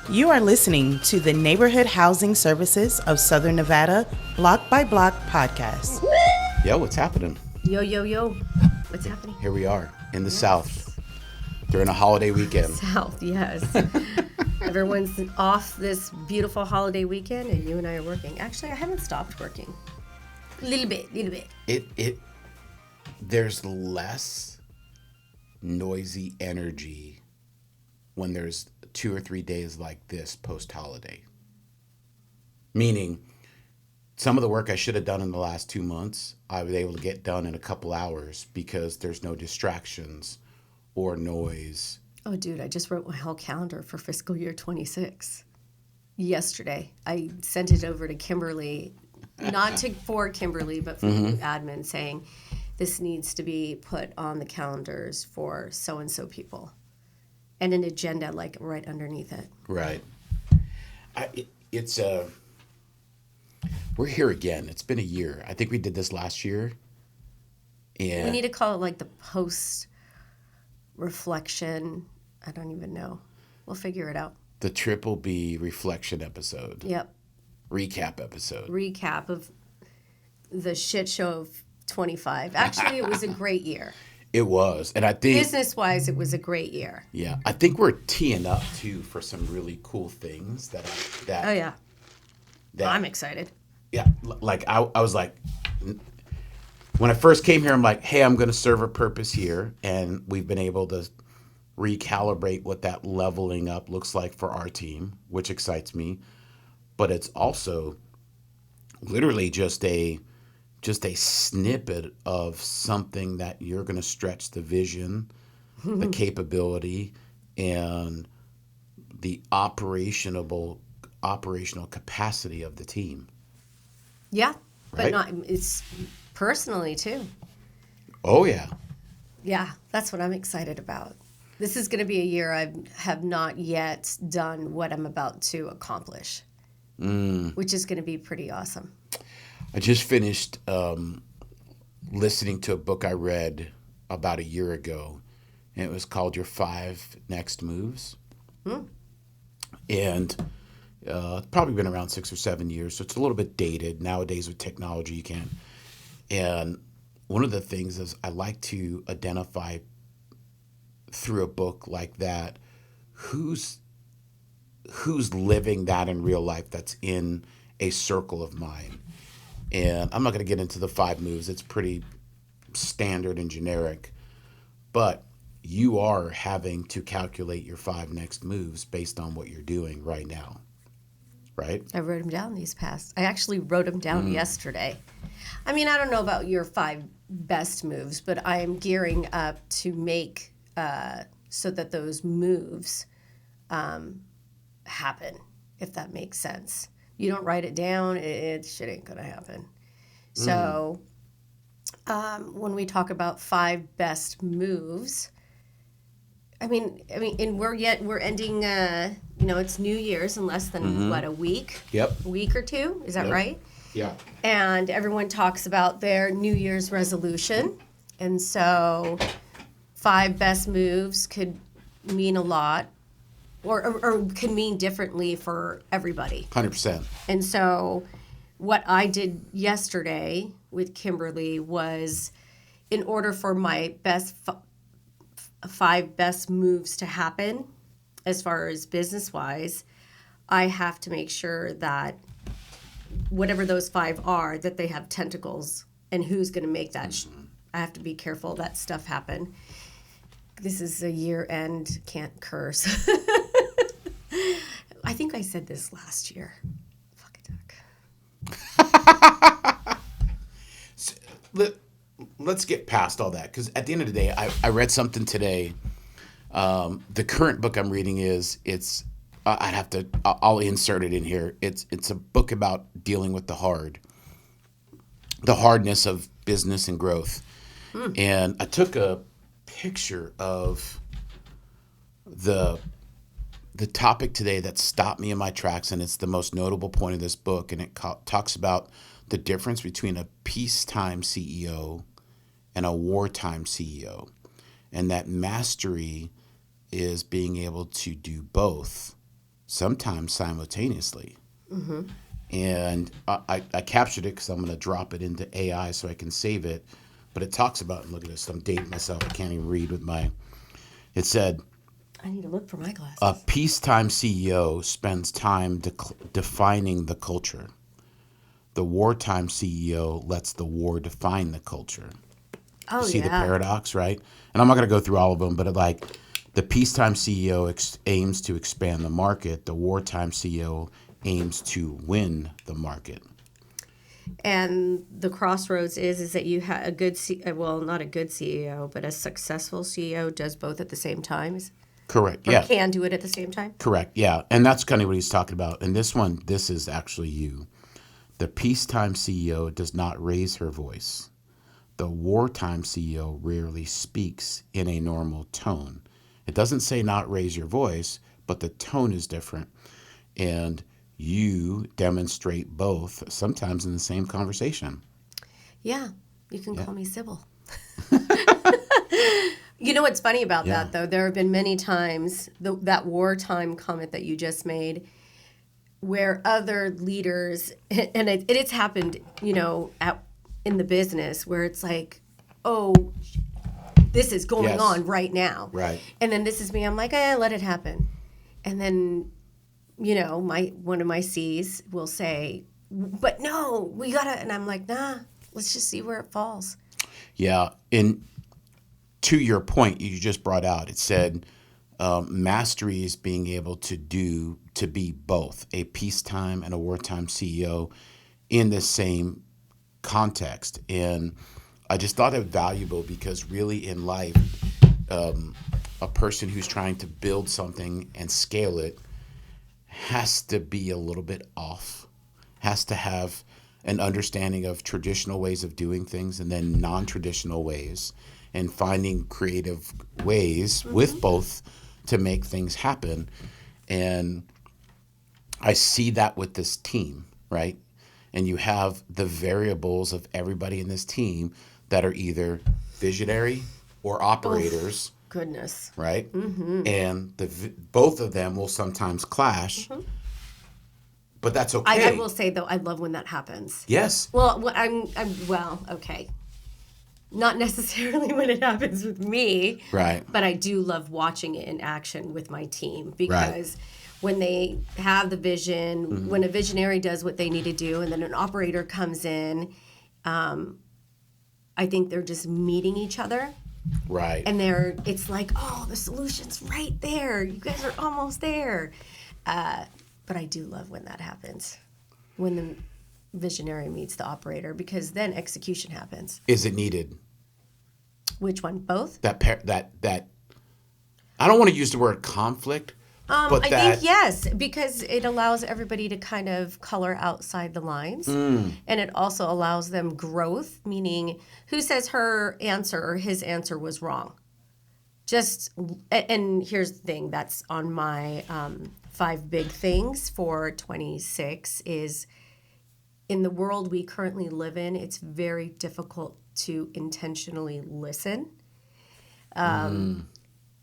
You are listening to the Neighborhood Housing Services of Southern Nevada Block by Block podcast. Yo, what's happening? Yo. What's happening? Here we are in the South during a holiday weekend. South, yes. Everyone's off this beautiful holiday weekend, and you and I are working. Actually, I haven't stopped working. A little bit. There's less noisy energy when there's 2 or 3 days like this post-holiday. Meaning, some of the work I should have done in the last 2 months, I was able to get done in a couple hours because there's no distractions or noise. Oh, dude, I just wrote my whole calendar for fiscal year 26 yesterday. I sent it over to Kimberly, for Kimberly, but for the admin, saying this needs to be put on the calendars for so-and-so people. And an agenda, like, right underneath it. Right. We're here again. It's been a year. I think we did this last year. And We need to call it, like, the post-reflection. I don't even know. We'll figure it out. the Triple B reflection episode. Yep. Recap episode. Recap of the shit show of 25. Actually, it was a great year. It was. And I think Business-wise, it was a great year. Yeah, I think we're teeing up too for some really cool things that Oh, yeah. that I'm excited. yeah, like I was like, when I first came here, I'm like, hey, I'm going to serve a purpose here, and we've been able to recalibrate what that leveling up looks like for our team, which excites me. But it's also literally just a snippet of something that you're going to stretch the vision, the capability, and the operational capacity of the team. Yeah. But Right. not, it's personally, too. Oh, yeah. Yeah, that's what I'm excited about. This is going to be a year I have not yet done what I'm about to accomplish, which is going to be pretty awesome. I just finished listening to a book I read about a year ago, and it was called Your 5 Next Moves. And it's probably been around 6 or 7 years, so it's a little bit dated. Nowadays with technology, you can't. And one of the things is I like to identify through a book like that who's living that in real life that's in a circle of mine. And I'm not going to get into the 5 moves. It's pretty standard and generic. But you are having to calculate your 5 next moves based on what you're doing right now. Right? I wrote them down I actually wrote them down yesterday. I mean, I don't know about your 5 best moves, but I am gearing up to make so that those moves happen, if that makes sense. You don't write it down, shit ain't gonna happen. So when we talk about 5 best moves, I mean, and we're ending. It's New Year's in less than a week. Yep. A week or two. Is that right? Yeah. And everyone talks about their New Year's resolution, and so 5 best moves could mean a lot, or can mean differently for everybody. 100%. And so what I did yesterday with Kimberly was, in order for my best 5 best moves to happen, as far as business-wise, I have to make sure that whatever those 5 are, that they have tentacles, and who's going to make that. I have to be careful that stuff happen. This is a year-end, can't curse. I think I said this last year. Fuck a duck. Let's get past all that, because at the end of the day, I read something today. The current book I'm reading I'll insert it in here. It's a book about dealing with the hardness of business and growth. And I took a picture of the topic today that stopped me in my tracks, and it's the most notable point of this book, and it talks about the difference between a peacetime CEO and a wartime CEO, and that mastery is being able to do both sometimes simultaneously. And I captured it because I'm going to drop it into AI so I can save it. But it talks about, and look at this, I'm dating myself. I can't even read with my, it said, I need to look for my glasses. a peacetime CEO spends time defining the culture. The wartime CEO lets the war define the culture. Oh, You see yeah. the paradox, right? And I'm not going to go through all of them, but like the peacetime CEO aims to expand the market. The wartime CEO aims to win the market. And the crossroads is that you have a good, not a good CEO, but a successful CEO does both at the same time. Correct. Or Yeah. can do it at the same time. Correct. Yeah. And that's kind of what he's talking about. And this is actually you. The peacetime CEO does not raise her voice. The wartime CEO rarely speaks in a normal tone. It doesn't say not raise your voice, but the tone is different. And you demonstrate both sometimes in the same conversation. Yeah, you can call me Sybil. You know what's funny about that, though? There have been many times, that wartime comment that you just made, where other leaders, and it's happened, in the business, where it's like, oh, this is going on right now. Right. And then this is me. I'm like, let it happen. And then, one of my C's will say, but no, we gotta, and I'm like, nah, let's just see where it falls. Yeah. And to your point, you just brought out, it said mastery is being able to be both a peacetime and a wartime CEO in the same context. And I just thought it valuable because really in life, a person who's trying to build something and scale it has to be a little bit off, has to have an understanding of traditional ways of doing things and then non-traditional ways, and finding creative ways with both to make things happen. And I see that with this team, right? And you have the variables of everybody in this team that are either visionary or operators. Goodness. Right? And both of them will sometimes clash, but that's okay. I will say, though, I love when that happens. Yes. Well, okay. Not necessarily when it happens with me. Right. But I do love watching it in action with my team because when they have the vision, when a visionary does what they need to do, and then an operator comes in, I think they're just meeting each other. Right. And it's like, oh, the solution's right there. You guys are almost there. But I do love when that happens, when the visionary meets the operator, because then execution happens. Is it needed? Which one? Both? That I don't want to use the word conflict, but I think yes, because it allows everybody to kind of color outside the lines. And it also allows them growth, meaning who says her answer or his answer was wrong? And here's the thing that's on my 5 big things for 26 is, in the world we currently live in, it's very difficult to intentionally listen.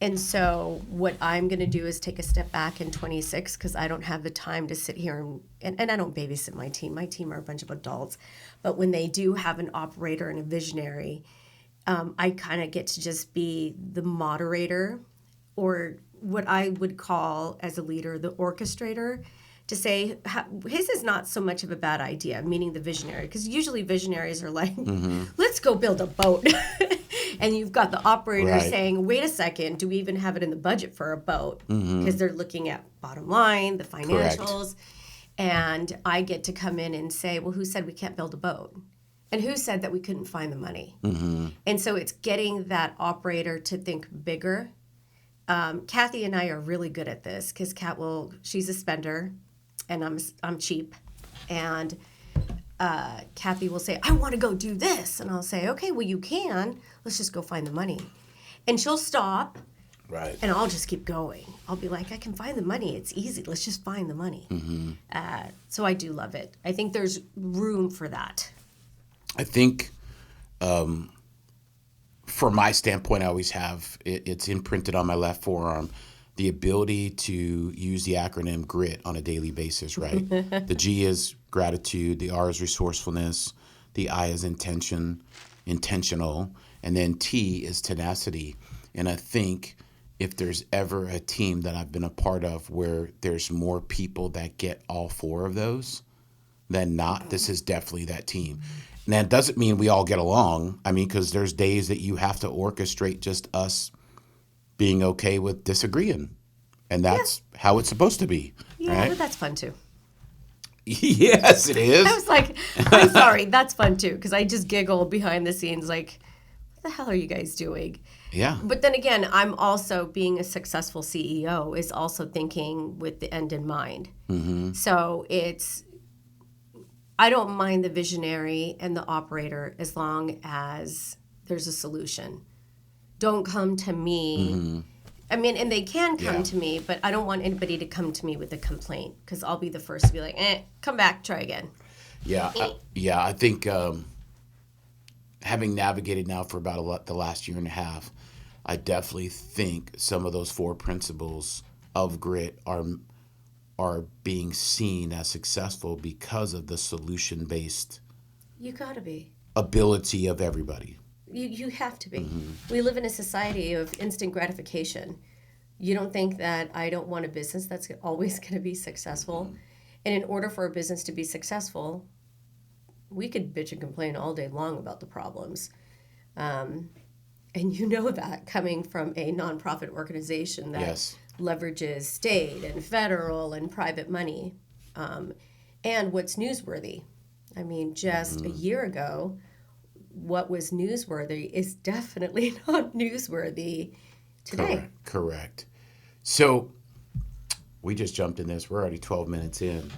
And so what I'm going to do is take a step back in 26 because I don't have the time to sit here and I don't babysit my team. My team are a bunch of adults. But when they do have an operator and a visionary, I kind of get to just be the moderator, or what I would call as a leader, the orchestrator, to say his is not so much of a bad idea, meaning the visionary, because usually visionaries are like, let's go build a boat. And you've got the operator saying, wait a second, do we even have it in the budget for a boat? Because they're looking at bottom line, the financials. Correct. And I get to come in and say, well, who said we can't build a boat? And who said that we couldn't find the money? And so it's getting that operator to think bigger. Kathy and I are really good at this because she's a spender and I'm cheap. And Kathy will say, I want to go do this. And I'll say, okay, well, you can. Let's just go find the money. And she'll stop. Right. And I'll just keep going. I'll be like, I can find the money. It's easy. Let's just find the money. So I do love it. I think there's room for that. I think from my standpoint, I always have, it's imprinted on my left forearm, the ability to use the acronym GRIT on a daily basis, right? The G is gratitude, the R is resourcefulness, the I is intentional, and then T is tenacity. And I think if there's ever a team that I've been a part of where there's more people that get all four of those than not, this is definitely that team. Now, it doesn't mean we all get along. I mean, because there's days that you have to orchestrate just us being okay with disagreeing. And that's how it's supposed to be. Yeah, right? but that's fun too. Yes, it is. I was like, I'm sorry, that's fun too, because I just giggle behind the scenes like, what the hell are you guys doing? Yeah. But then again, I'm also, being a successful CEO is also thinking with the end in mind. Mm-hmm. So I don't mind the visionary and the operator as long as there's a solution. Don't come to me. Mm-hmm. I mean, and they can come to me, but I don't want anybody to come to me with a complaint, because I'll be the first to be like, come back, try again. Yeah. I think having navigated now for about the last year and a half, I definitely think some of those four principles of GRIT are being seen as successful because of the solution-based You gotta be. ability of everybody. You have to be. Mm-hmm. We live in a society of instant gratification. You don't think that I don't want a business that's always going to be successful? Mm-hmm. And in order for a business to be successful, we could bitch and complain all day long about the problems. And you know that coming from a nonprofit organization that leverages state and federal and private money. And what's newsworthy. I mean, just a year ago, what was newsworthy is definitely not newsworthy today. Correct. So we just jumped in this. We're already 12 minutes in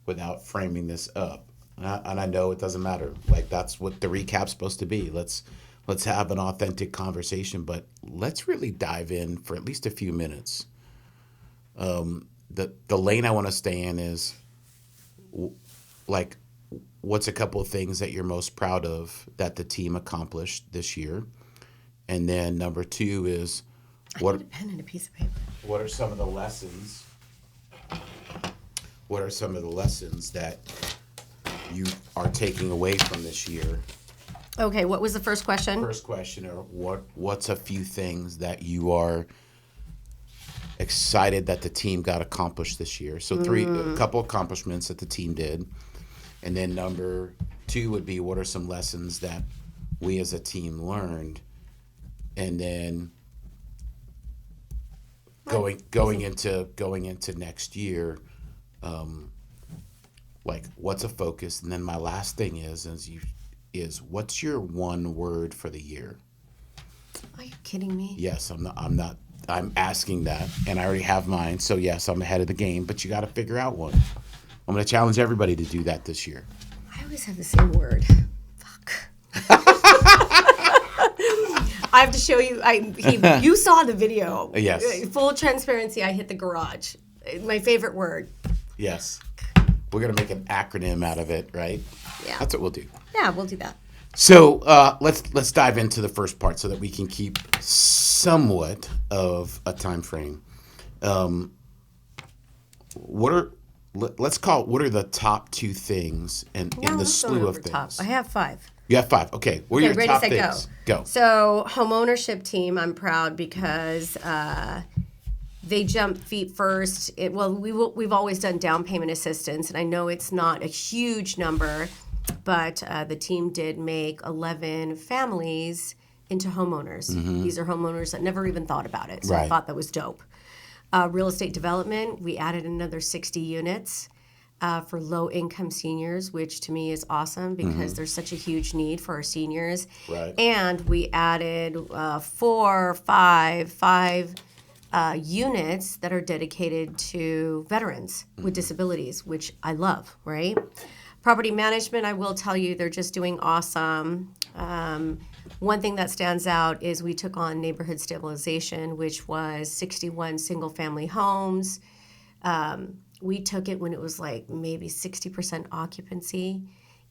without framing this up. And I know it doesn't matter. Like, that's what the recap's supposed to be. Let's have an authentic conversation, but let's really dive in for at least a few minutes. The lane I want to stay in is like, what's a couple of things that you're most proud of that the team accomplished this year? And then number two is I need a pen and a piece of paper. What are some of the lessons? What are some of the lessons that you are taking away from this year? Okay, what was the first question? First question, or what's a few things that you are excited that the team got accomplished this year? So a couple accomplishments that the team did. And then number two would be, what are some lessons that we as a team learned? And then going into next year, like, what's a focus? And then my last thing is what's your one word for the year? Are you kidding me? Yes, I'm asking that, and I already have mine. So yes, I'm ahead of the game, but you got to figure out one. I'm going to challenge everybody to do that this year. I always have the same word. Fuck. I have to show you. You saw the video. Yes. Full transparency, I hit the garage. My favorite word. Yes. We're going to make an acronym out of it, right? Yeah. That's what we'll do. Yeah, we'll do that. So let's dive into the first part so that we can keep somewhat of a time frame. What are the top two things in the slew of things? Top. I have 5. You have 5. Okay. What are your ready, top set, things? Go. So homeownership team, I'm proud because they jump feet first. We've always done down payment assistance, and I know it's not a huge number, but the team did make 11 families into homeowners. Mm-hmm. These are homeowners that never even thought about it, so Right. I thought that was dope. Real estate development, we added another 60 units for low-income seniors, which to me is awesome because there's such a huge need for our seniors. Right. And we added 5 units that are dedicated to veterans with disabilities, which I love, right? Property management, I will tell you, they're just doing awesome. One thing that stands out is we took on neighborhood stabilization, which was 61 single-family homes. We took it when it was like maybe 60% occupancy,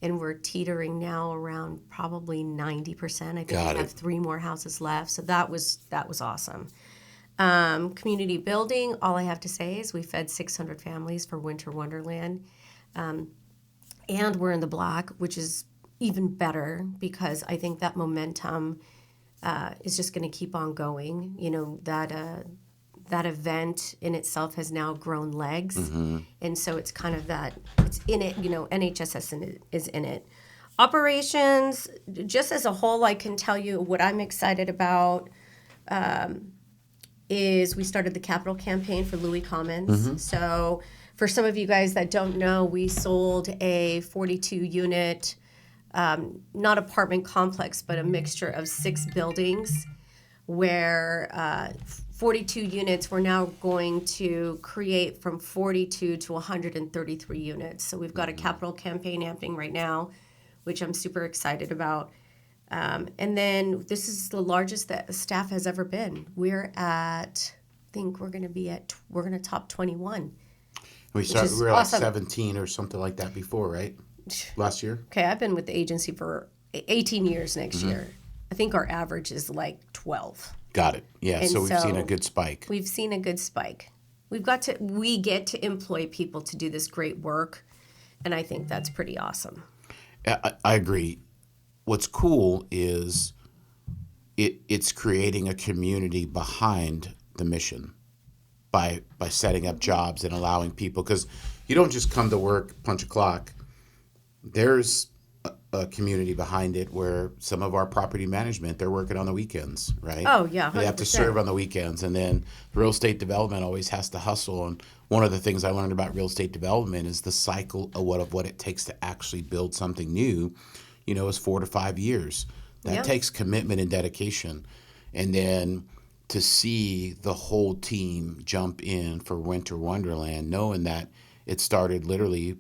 and we're teetering now around probably 90%. I think we have 3 more houses left, so that was awesome. Community building, all I have to say is we fed 600 families for Winter Wonderland. And we're in the black, which is even better because I think that momentum is just going to keep on going. You know, that event in itself has now grown legs. And so it's kind of that, it's in it, you know, NHSSN is in it. Operations, just as a whole, I can tell you what I'm excited about is we started the capital campaign for Louis Commons. So for some of you guys that don't know, we sold a 42-unit, not apartment complex, but a mixture of 6 buildings where 42 units we're now going to create from 42 to 133 units. So we've got a capital campaign happening right now, which I'm super excited about. And then this is the largest that staff has ever been. We're at, I think we're going to top 21. We were awesome. like 17 or something like that before, right? Last year? Okay, I've been with the agency for 18 years next year. I think our average is like 12. Got it. Yeah, And so we've seen a good spike. We've seen a good spike. We get to employ people to do this great work, and I think that's pretty awesome. I agree. What's cool is it's creating a community behind the mission by setting up jobs and allowing people, because you don't just come to work, punch a clock. There's a community behind it where some of our property management, they're working on the weekends, right? Oh, yeah, 100%. They have to serve on the weekends. And then real estate development always has to hustle. And one of the things I learned about real estate development is the cycle of what it takes to actually build something new, you know, is 4 to 5 years. That takes commitment and dedication. And then to see the whole team jump in for Winter Wonderland, knowing that it started literally,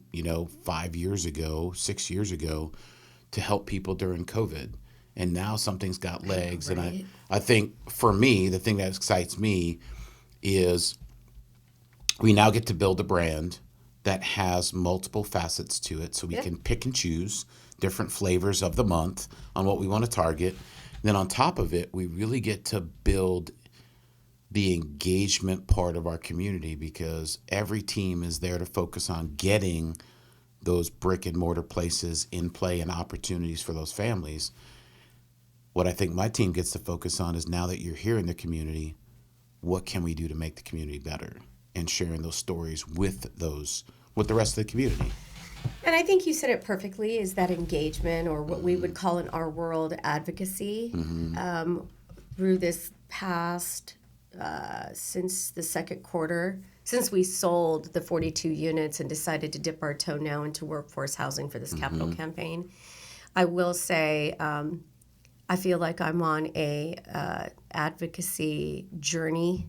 5 years ago, 6 years ago, to help people during COVID. And now something's got legs. Right. And I think for me, the thing that excites me is we now get to build a brand that has multiple facets to it, so we can pick and choose different flavors of the month on what we want to target. And then on top of it, we really get to build the engagement part of our community, because every team is there to focus on getting those brick and mortar places in play and opportunities for those families. What I think my team gets to focus on is, now that you're here in the community, what can we do to make the community better? And sharing those stories with the rest of the community. And I think you said it perfectly, is that engagement, or what we would call in our world advocacy. Through this past, since the second quarter, since we sold the 42 units and decided to dip our toe now into workforce housing for this capital campaign, I will say I feel like I'm on a advocacy journey,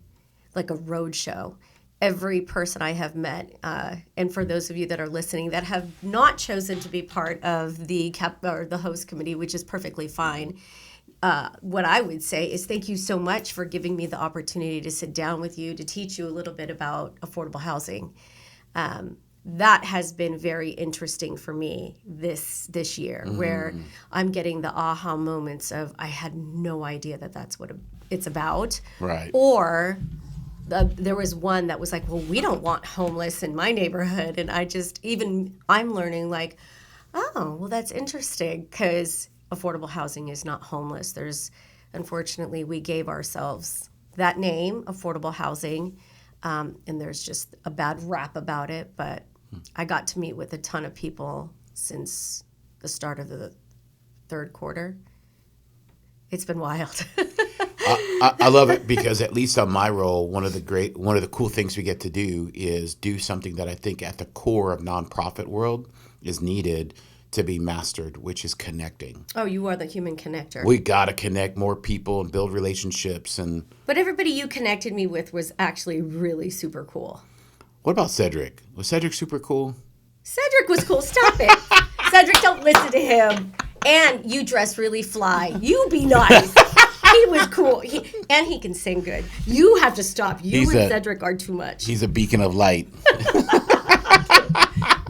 like a road show. Every person I have met, and for those of you that are listening that have not chosen to be part of the host committee, which is perfectly fine, what I would say is thank you so much for giving me the opportunity to sit down with you, to teach you a little bit about affordable housing. That has been very interesting for me this year, where I'm getting the aha moments of, I had no idea that that's what it's about. Right. Or there was one that was like, well, we don't want homeless in my neighborhood. And I'm learning like, oh, well, that's interesting, because affordable housing is not homeless. Unfortunately, we gave ourselves that name, affordable housing, and there's just a bad rap about it. But I got to meet with a ton of people since the start of the third quarter. It's been wild. I love it, because at least on my role, one of the cool things we get to do is do something that I think at the core of nonprofit world is needed to be mastered, which is connecting. Oh, you are the human connector. We got to connect more people and build relationships. But everybody you connected me with was actually really super cool. What about Cedric? Was Cedric super cool? Cedric was cool. Stop it. Cedric, don't listen to him. And you dress really fly. You be nice. He was cool. And he can sing good. You have to stop. Cedric are too much. He's a beacon of light.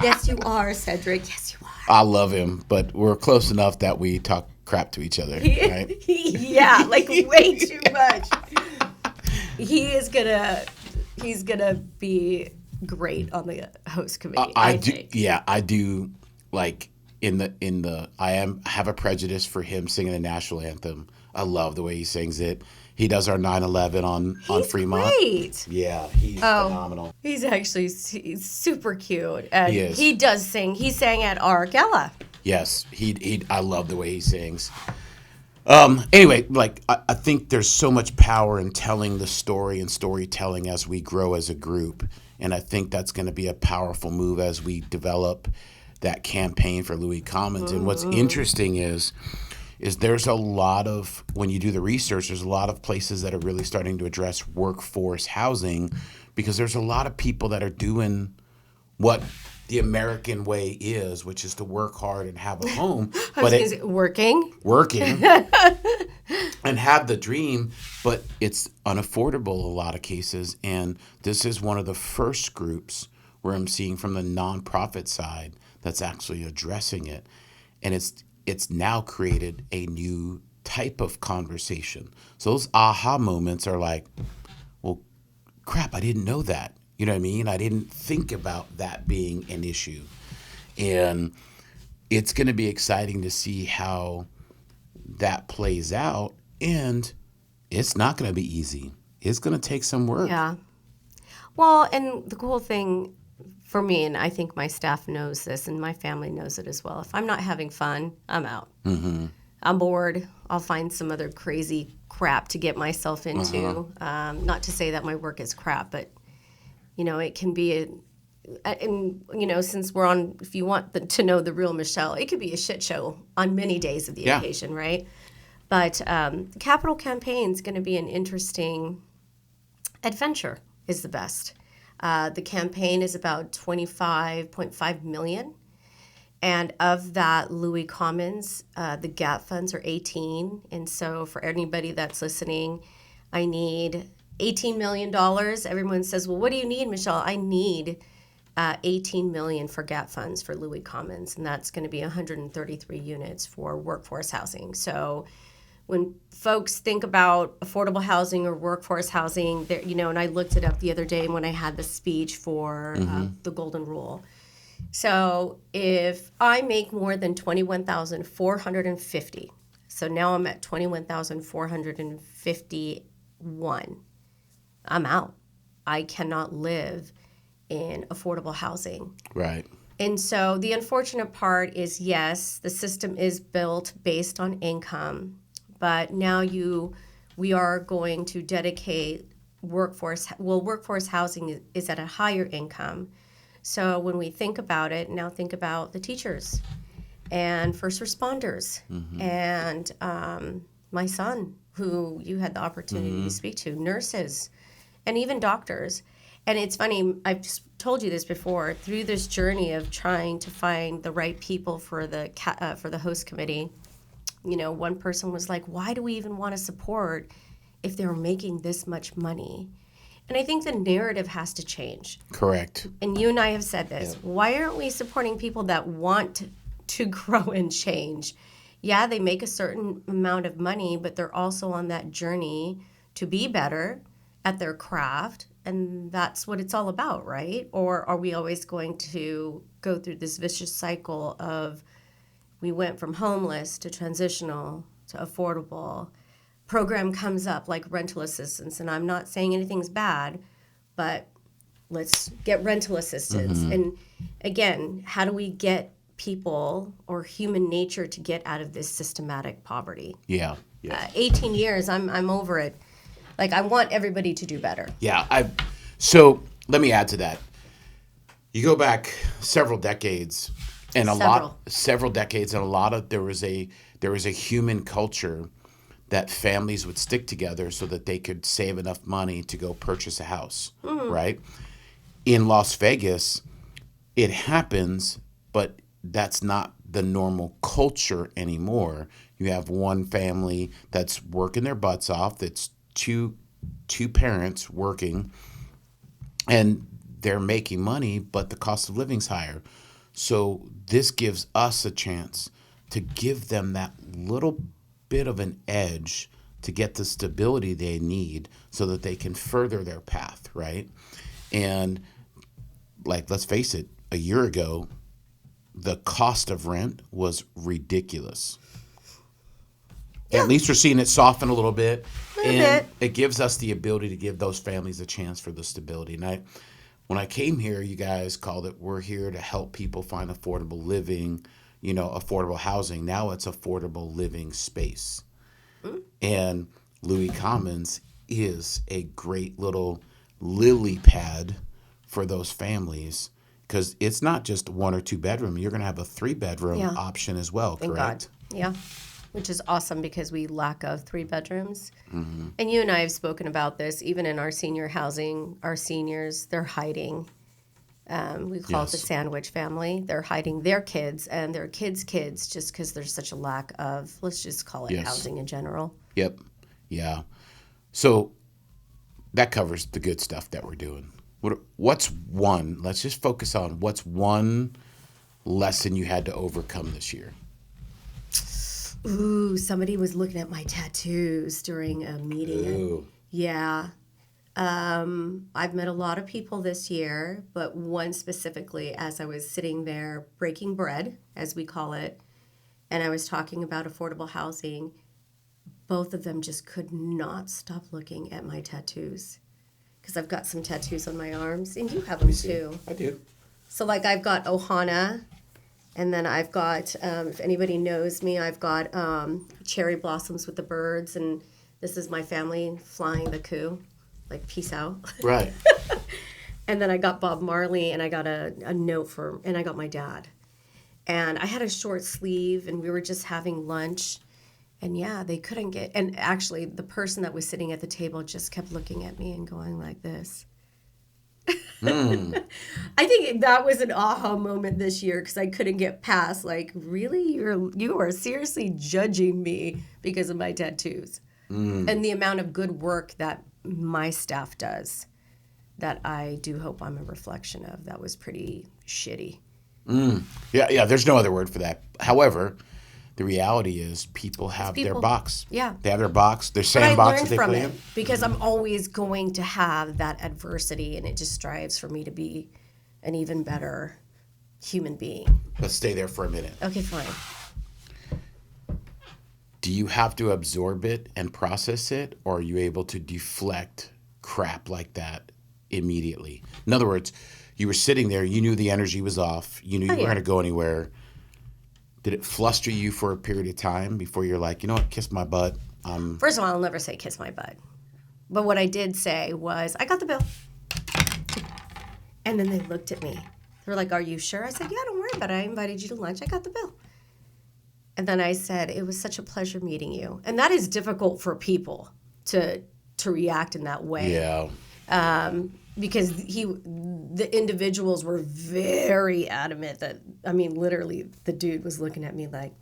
Yes, you are, Cedric. Yes, you are. I love him, but we're close enough that we talk crap to each other, right? Yeah, like way too much. he's gonna be great on the host committee. I do. think. Yeah, I do. Like I have a prejudice for him singing the national anthem. I love the way he sings it. He does our 9/11 on He's Fremont. great. Yeah, he's phenomenal. He's super cute, He and is. he does sing. He sang at our gala. Yes, he. I love the way he sings. Anyway, like I think there's so much power in telling the story and storytelling as we grow as a group, and I think that's going to be a powerful move as we develop that campaign for Louis Commons. And what's interesting is there's a lot of, when you do the research, there's a lot of places that are really starting to address workforce housing, because there's a lot of people that are doing what the American way is, which is to work hard and have a home, Working. and have the dream, but it's unaffordable in a lot of cases. And this is one of the first groups where I'm seeing from the nonprofit side that's actually addressing it. And it's now created a new type of conversation. So those aha moments are like, well, crap, I didn't know that. You know what I mean? I didn't think about that being an issue. And it's going to be exciting to see how that plays out. And it's not going to be easy. It's going to take some work. Yeah. Well, and the cool thing for me, and I think my staff knows this, and my family knows it as well. If I'm not having fun, I'm out. Mm-hmm. I'm bored. I'll find some other crazy crap to get myself into. Not to say that my work is crap, but it can be since we're on, if you want to know the real Michelle, it could be a shit show on many days of the occasion, right? But the capital campaign is going to be an interesting adventure, is the best. The campaign is about $25.5 million. And of that, Louis Commons, the gap funds are 18. And so for anybody that's listening, I need $18 million. Everyone says, well, what do you need, Michelle? I need $18 million for gap funds for Louis Commons. And that's going to be 133 units for workforce housing. So when folks think about affordable housing or workforce housing, and I looked it up the other day when I had the speech for the Golden Rule. So if I make more than $21,450, so now I'm at $21,451, I'm out. I cannot live in affordable housing. Right. And so the unfortunate part is, yes, the system is built based on income, but now we are going to dedicate workforce housing is at a higher income. So when we think about it, now think about the teachers and first responders and my son, who you had the opportunity to speak to, nurses, and even doctors. And it's funny, I've just told you this before, through this journey of trying to find the right people for the host committee, one person was like, why do we even want to support if they're making this much money? And I think the narrative has to change. Correct. And you and I have said this. Yeah. Why aren't we supporting people that want to grow and change? Yeah, they make a certain amount of money, but they're also on that journey to be better at their craft. And that's what it's all about, right? Or are we always going to go through this vicious cycle of we went from homeless to transitional to affordable? Program comes up like rental assistance, and I'm not saying anything's bad, but let's get rental assistance. And again, how do we get people or human nature to get out of this systematic poverty? Yeah. 18 years, I'm over it. Like, I want everybody to do better. Yeah. So let me add to that. You go back several decades, and a lot of there was a human culture that families would stick together so that they could save enough money to go purchase a house, right? In Las Vegas, it happens, but that's not the normal culture anymore. You have one family that's working their butts off, that's two parents working, and they're making money, but the cost of living's higher. So this gives us a chance to give them that little bit of an edge to get the stability they need so that they can further their path, right? And like, let's face it, a year ago, the cost of rent was ridiculous. Yeah. At least we're seeing it soften a little bit. It gives us the ability to give those families a chance for the stability. And when I came here, you guys called it, we're here to help people find affordable living, affordable housing. Now it's affordable living space. And Louis Commons is a great little lily pad for those families, because it's not just 1 or 2 bedroom. You're going to have a 3-bedroom option as well, Thank correct? God. Yeah, which is awesome because we lack of 3 bedrooms. Mm-hmm. And you and I have spoken about this, even in our senior housing, our seniors, they're hiding. We call it the sandwich family. They're hiding their kids and their kids' kids just because there's such a lack of, let's just call it housing in general. Yep. Yeah. So that covers the good stuff that we're doing. What's one, let's just focus on what's one lesson you had to overcome this year? Ooh, somebody was looking at my tattoos during a meeting. Ooh. Yeah. I've met a lot of people this year, but one specifically, as I was sitting there breaking bread, as we call it, and I was talking about affordable housing, both of them just could not stop looking at my tattoos. Because I've got some tattoos on my arms, and you have them too. I do. So, like, I've got Ohana, and then I've got, if anybody knows me, I've got cherry blossoms with the birds, and this is my family flying the coo, like, peace out. Right. And then I got Bob Marley, and I got a note and I got my dad. And I had a short sleeve, and we were just having lunch. And yeah, they couldn't get, and actually the person that was sitting at the table just kept looking at me and going like this. I think that was an aha moment this year because I couldn't get past, like, really? You are seriously judging me because of my tattoos. And the amount of good work that my staff does that I do hope I'm a reflection of. That was pretty shitty. Yeah, there's no other word for that. However, the reality is people have their box. Yeah. They have their box, their sandbox that they play in. Because I'm always going to have that adversity, and it just strives for me to be an even better human being. Let's stay there for a minute. Okay, fine. Do you have to absorb it and process it, or are you able to deflect crap like that immediately? In other words, you were sitting there, you knew the energy was off, you knew you weren't going to go anywhere. Did it fluster you for a period of time before you're like, you know what, kiss my butt? First of all, I'll never say kiss my butt. But what I did say was, I got the bill. And then they looked at me. They were like, are you sure? I said, yeah, don't worry about it. I invited you to lunch. I got the bill. And then I said, it was such a pleasure meeting you. And that is difficult for people to react in that way. Yeah. Because the individuals were very adamant that, I mean, literally, the dude was looking at me like,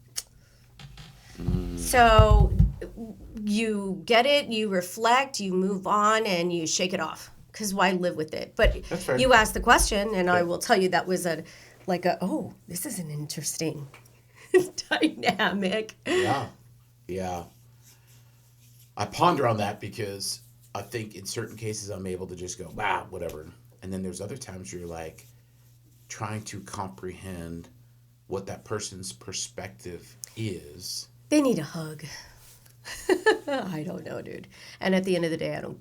So you get it, you reflect, you move on, and you shake it off. Because why live with it? But you asked the question, and I will tell you that was oh, this is an interesting dynamic. Yeah. I ponder on that because I think in certain cases I'm able to just go, whatever. And then there's other times where you're like trying to comprehend what that person's perspective is. They need a hug. I don't know, dude. And at the end of the day, I don't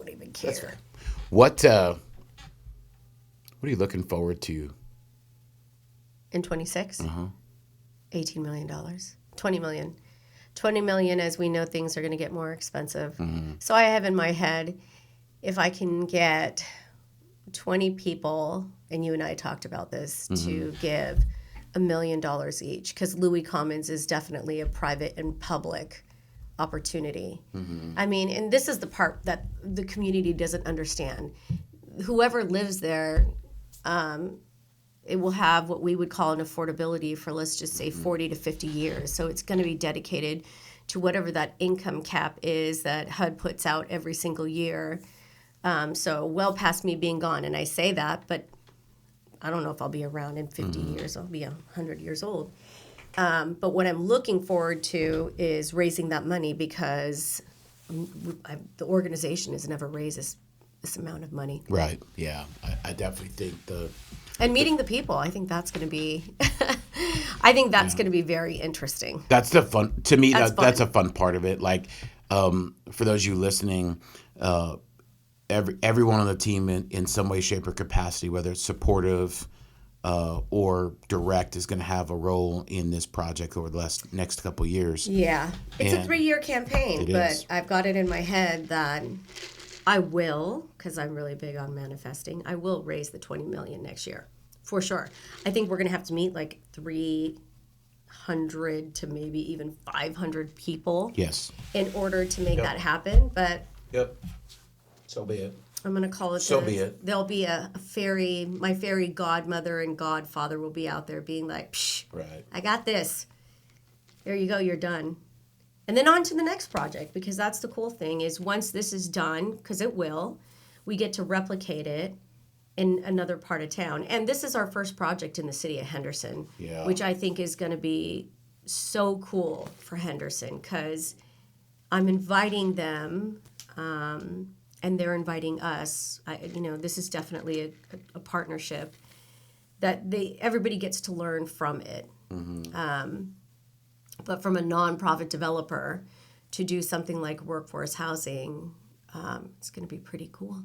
even care. That's fair. What are you looking forward to? In 26? $18 million. 20 million. 20 million, as we know, things are going to get more expensive. So I have in my head, if I can get 20 people, and you and I talked about this, to give $1 million each, because Louis Commons is definitely a private and public opportunity. I mean, and this is the part that the community doesn't understand. Whoever lives there, it will have what we would call an affordability for, let's just say, 40 to 50 years. So it's going to be dedicated to whatever that income cap is that HUD puts out every single year. So well past me being gone. And I say that, but I don't know if I'll be around in 50 years. I'll be 100 years old. But what I'm looking forward to is raising that money because the organization has never raised this amount of money. Right. Yeah. I definitely think and meeting the people, I think that's going to be, I think that's going to be very interesting. that's the fun, to me, That's that's a fun. fun part of it. Like, for those of you listening, everyone on the team in some way, shape, or capacity, whether it's supportive or direct, is going to have a role in this project over the next couple of years. Yeah. It's a And 3-year campaign, it but is. I've got it in my head that I will, because I'm really big on manifesting, I will raise the $20 million next year, for sure. I think we're going to have to meet like 300 to maybe even 500 people Yes. in order to make that happen, but Yep. So be it. I'm going to call it So this. be it. There'll be a fairy, my fairy godmother and godfather will be out there being like, psh, Right. I got this. There you go, you're done. And then on to the next project, because that's the cool thing is once this is done, because it will, we get to replicate it in another part of town. And this is our first project in the city of Henderson, which I think is going to be so cool for Henderson because I'm inviting them and they're inviting us. This is definitely a partnership that everybody gets to learn from it. But from a nonprofit developer to do something like workforce housing, it's going to be pretty cool.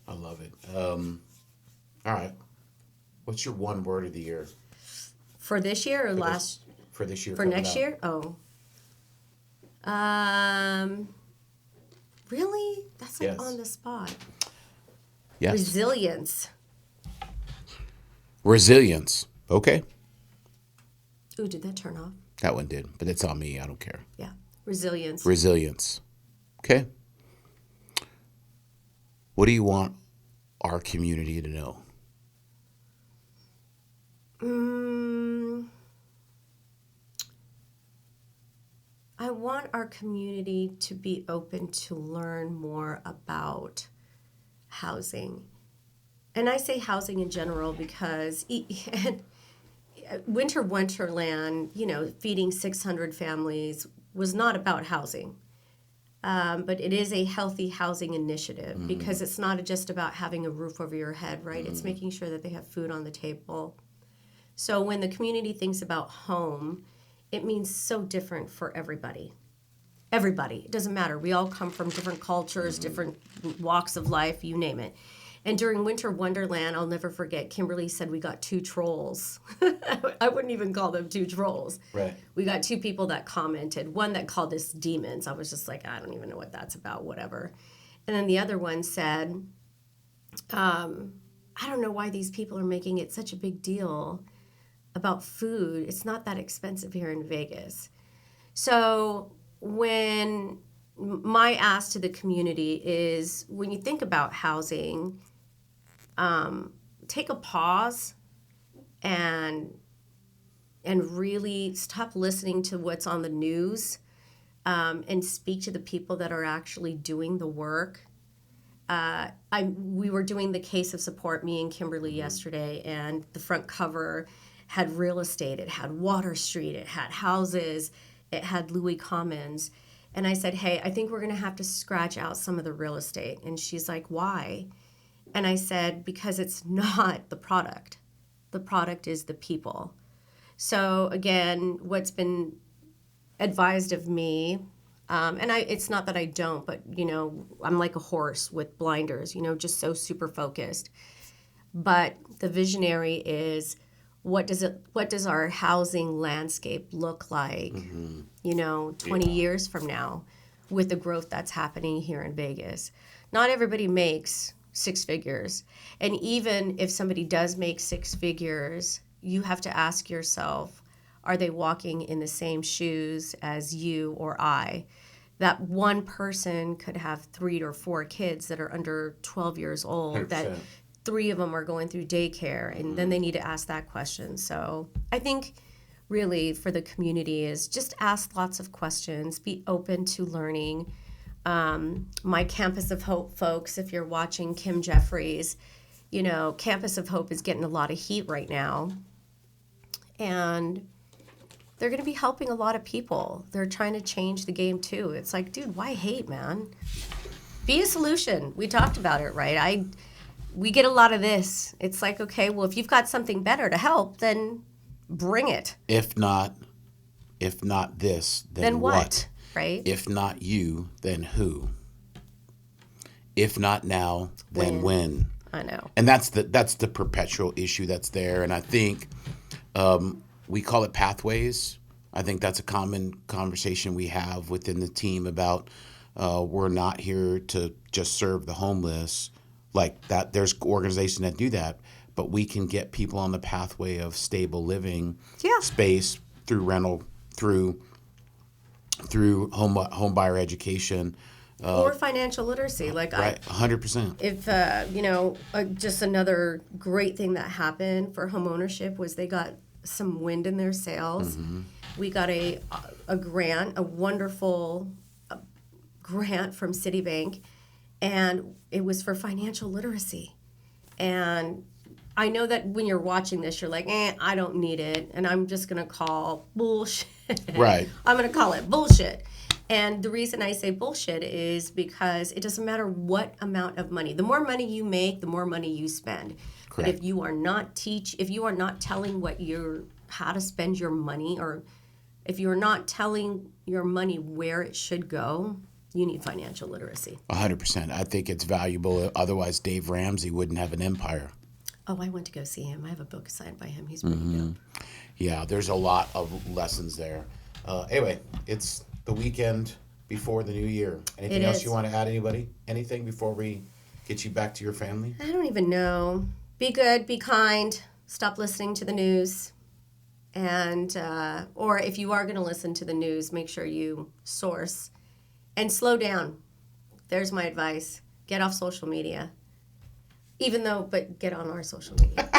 I love it. All right. What's your one word of the year For this year or for this year? for coming next up? year? Oh. Really? That's like Yes. on the spot. Yes. Resilience. Okay. Ooh, did that turn off? That one did, but it's on me. I don't care. Yeah. Resilience. Resilience. Okay. What do you want our community to know? I want our community to be open to learn more about housing. And I say housing in general because Winter Wonderland, feeding 600 families was not about housing. But it is a healthy housing initiative because it's not just about having a roof over your head, right? It's making sure that they have food on the table. So when the community thinks about home, it means so different for everybody. Everybody. It doesn't matter. We all come from different cultures, different walks of life, you name it. And during Winter Wonderland, I'll never forget, Kimberly said we got 2 trolls. I wouldn't even call them 2 trolls. Right. We got 2 people that commented. One that called us demons. I was just like, I don't even know what that's about, whatever. And then the other one said, I don't know why these people are making it such a big deal about food. It's not that expensive here in Vegas. So when my ask to the community is, when you think about housing, take a pause and really stop listening to what's on the news and speak to the people that are actually doing the work. We were doing the case of support, me and Kimberly, yesterday, and the front cover had real estate, it had Water Street, it had houses, it had Louis Commons. And I said, hey, I think we're going to have to scratch out some of the real estate. And she's like, why? And I said, because it's not the product. The product is the people. So again, what's been advised of me, and it's not that I don't, but I'm like a horse with blinders, just so super focused. But the visionary is, what does our housing landscape look like 20 years from now with the growth that's happening here in Vegas? Not everybody makes 6 figures. And even if somebody does make 6 figures, you have to ask yourself, are they walking in the same shoes as you or I? That one person could have 3 or 4 kids that are under 12 years old 100%. that 3 of them are going through daycare, and then they need to ask that question. So I think really for the community is just ask lots of questions, be open to learning. My Campus of Hope folks, if you're watching Kim Jeffries, Campus of Hope is getting a lot of heat right now. And they're going to be helping a lot of people. They're trying to change the game too. It's like, dude, why hate, man? Be a solution. We talked about it, right? We get a lot of this. It's like, okay, well, if you've got something better to help, then bring it. If not this, then what? Right? If not you, then who? If not now, then when? I know. And that's the perpetual issue that's there. And I think we call it pathways. I think that's a common conversation we have within the team about we're not here to just serve the homeless. Like that, there's organizations that do that, but we can get people on the pathway of stable living space through rental, through home buyer education. Or financial literacy. Like right, 100%. If, just another great thing that happened for homeownership was they got some wind in their sails. Mm-hmm. We got a grant, a wonderful grant from Citibank, and it was for financial literacy. And I know that when you're watching this, you're like, I don't need it, and I'm just going to call bullshit. Right. I'm going to call it bullshit. And the reason I say bullshit is because it doesn't matter what amount of money. The more money you make, the more money you spend. Correct. But if you are not telling how to spend your money, or if you're not telling your money where it should go, you need financial literacy. 100%. I think it's valuable. Otherwise, Dave Ramsey wouldn't have an empire. Oh, I went to go see him. I have a book signed by him. He's pretty dope. Yeah, there's a lot of lessons there. Anyway, it's the weekend before the new year. Anything else you want to add, anybody? Anything before we get you back to your family? I don't even know. Be good, be kind, stop listening to the news. And, or if you are going to listen to the news, make sure you source and slow down. There's my advice. Get off social media. But get on our social media.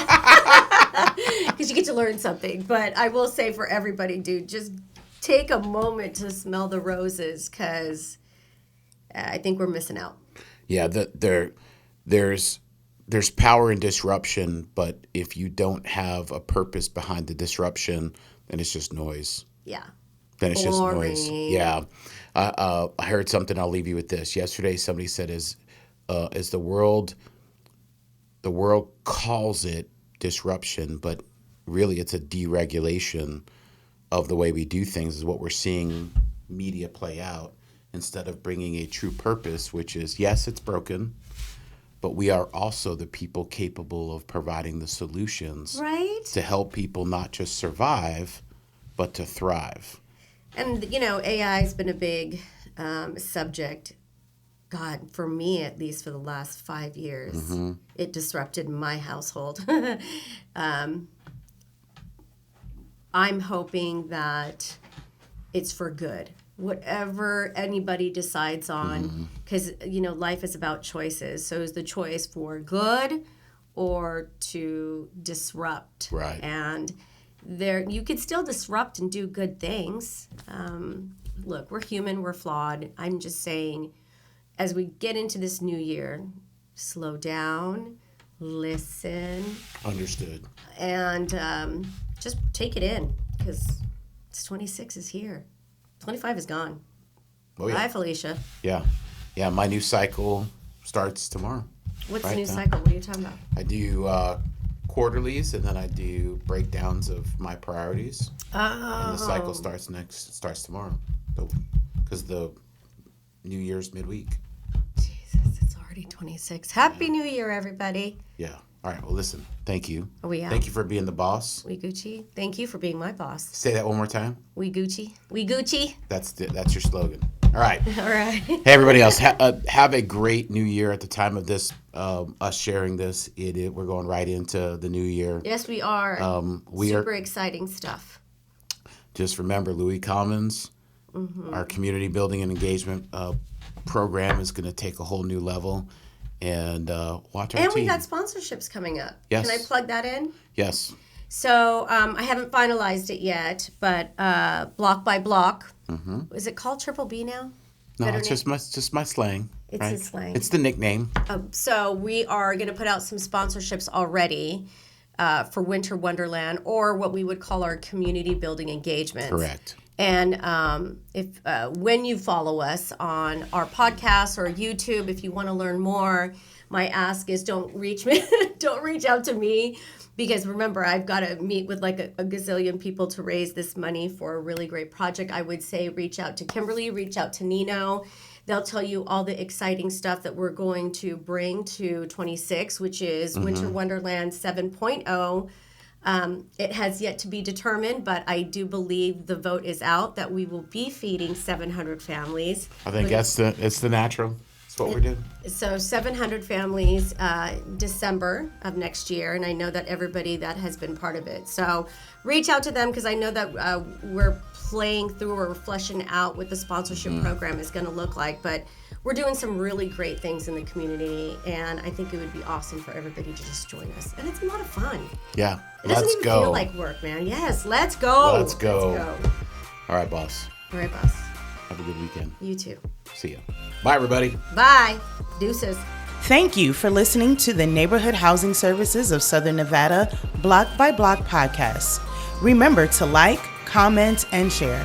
Because you get to learn something. But I will say for everybody, dude, just take a moment to smell the roses, because I think we're missing out. Yeah, there's power in disruption, but if you don't have a purpose behind the disruption, then it's just noise. Yeah. Then it's just noise. Yeah. I heard something. I'll leave you with this. Yesterday, somebody said, "Is the world calls it disruption, but really it's a deregulation of the way we do things." Is what we're seeing media play out, instead of bringing a true purpose, which is, yes, it's broken, but we are also the people capable of providing the solutions, right, to help people not just survive, but to thrive. And, AI has been a big subject. God, for me, at least for the last 5 years, it disrupted my household. I'm hoping that it's for good. Whatever anybody decides on, because, life is about choices. So is the choice for good or to disrupt? Right. And you could still disrupt and do good things. Look, we're human, we're flawed. I'm just saying, as we get into this new year, slow down, listen. Understood. And just take it in, because 26 is here. 25 is gone. Oh, yeah. Bye, Felicia. Yeah. Yeah, my new cycle starts tomorrow. What's the new cycle? What are you talking about? I do quarterlies, and then I do breakdowns of my priorities. Oh. And the cycle starts tomorrow, because the New Year's midweek. Jesus, it's already 26. Happy New Year, everybody. Yeah. All right. Well, listen. Thank you. Are we out? Thank you for being the boss. We Gucci. Thank you for being my boss. Say that one more time. We Gucci. We Gucci. That's your slogan. All right. All right. Hey, everybody else, have a great new year. At the time of this, us sharing this, we're going right into the new year. Yes, we are. Super exciting stuff. Just remember, Louis Commons, our community building and engagement program is going to take a whole new level. And watch our team. And we got sponsorships coming up. Yes. Can I plug that in? Yes. So I haven't finalized it yet, but Block by Block. Is it called Triple B now? No, it's just my slang. It's his slang. It's the nickname. So we are going to put out some sponsorships already. for Winter Wonderland, or what we would call our community building engagements. Correct. And if when you follow us on our podcast or YouTube, if you want to learn more, my ask is don't reach out to me, because remember, I've got to meet with like a gazillion people to raise this money for a really great project. I would say reach out to Kimberly, reach out to Nino. They'll tell you all the exciting stuff that we're going to bring to 26, which is Winter Wonderland 7.0. It has yet to be determined, but I do believe the vote is out that we will be feeding 700 families. I think it's the natural. That's what we're doing. So 700 families December of next year, and I know that everybody that has been part of it. So reach out to them, because I know that we're playing through or fleshing out what the sponsorship program is going to look like. But we're doing some really great things in the community, and I think it would be awesome for everybody to just join us. And it's a lot of fun. Yeah, It doesn't even feel like work, man. Yes, let's go. Let's go. All right, boss. All right, boss. Have a good weekend. You too. See ya. Bye, everybody. Bye. Deuces. Thank you for listening to the Neighborhood Housing Services of Southern Nevada Block by Block podcast. Remember to like, comment, and share.